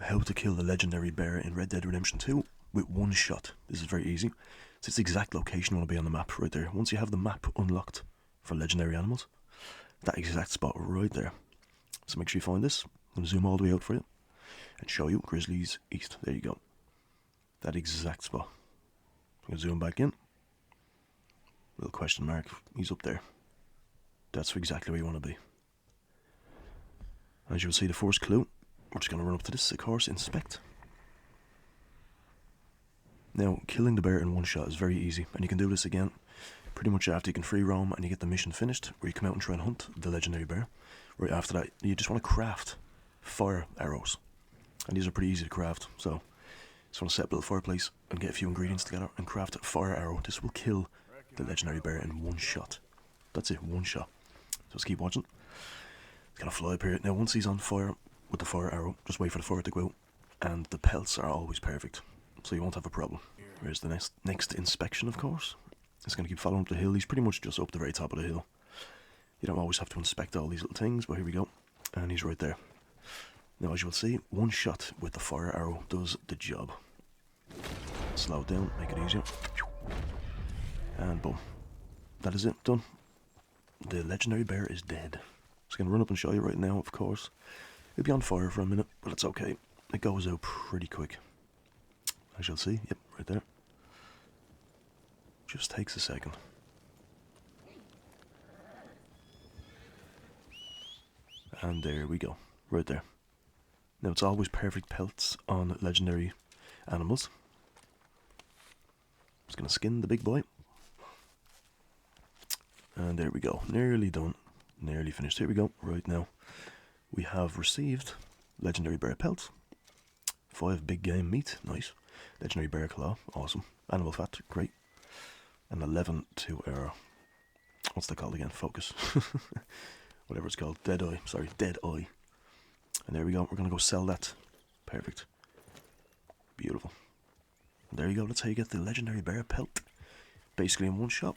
how to kill the legendary bear in Red Dead Redemption 2 with one shot. This is very easy. So it's the exact location you want to be on the map right there. Once you have the map unlocked for legendary animals, that exact spot right there. So make sure you find this. I'm going to zoom all the way out for you and show you Grizzlies East. There you go. That exact spot. I'm going to zoom back in. Little question mark. He's up there. That's exactly where you want to be. As you will see, the first clue, we're just going to run up to this, of course, inspect. Now, killing the bear in one shot is very easy, and you can do this again pretty much after you can free roam and you get the mission finished, where you come out and try and hunt the legendary bear. Right after that, you just want to craft fire arrows, and these are pretty easy to craft, so just want to set up a little fireplace and get a few ingredients together and craft a fire arrow. This will kill the legendary bear in one shot. That's it, one shot. So let's keep watching. It's gonna fly up here. Now once he's on fire with the fire arrow, just wait for the fire to go out, and the pelts are always perfect, so you won't have a problem. Here's the next inspection, of course. It's gonna keep following up the hill. He's pretty much just up the very top of the hill. You don't always have to inspect all these little things, but here we go. And he's right there. Now as you will see, one shot with the fire arrow does the job. Slow it down, make it easier. And boom. That is it, done. The legendary bear is dead. Just gonna run up and show you right now, of course. It'll be on fire for a minute, but it's okay. It goes out pretty quick. As you'll see, yep, right there. Just takes a second. And there we go, right there. Now it's always perfect pelts on legendary animals. Just gonna skin the big boy. And there we go, nearly done, nearly finished. Here we go, right now. We have received legendary bear pelt, 5 big game meat, nice. Legendary bear claw, awesome. Animal fat, great. And 11 to our, what's that called again? Focus. Whatever it's called, dead eye, sorry, dead eye. And there we go, we're gonna go sell that. Perfect. Beautiful. And there you go, that's how you get the legendary bear pelt. Basically in one shot.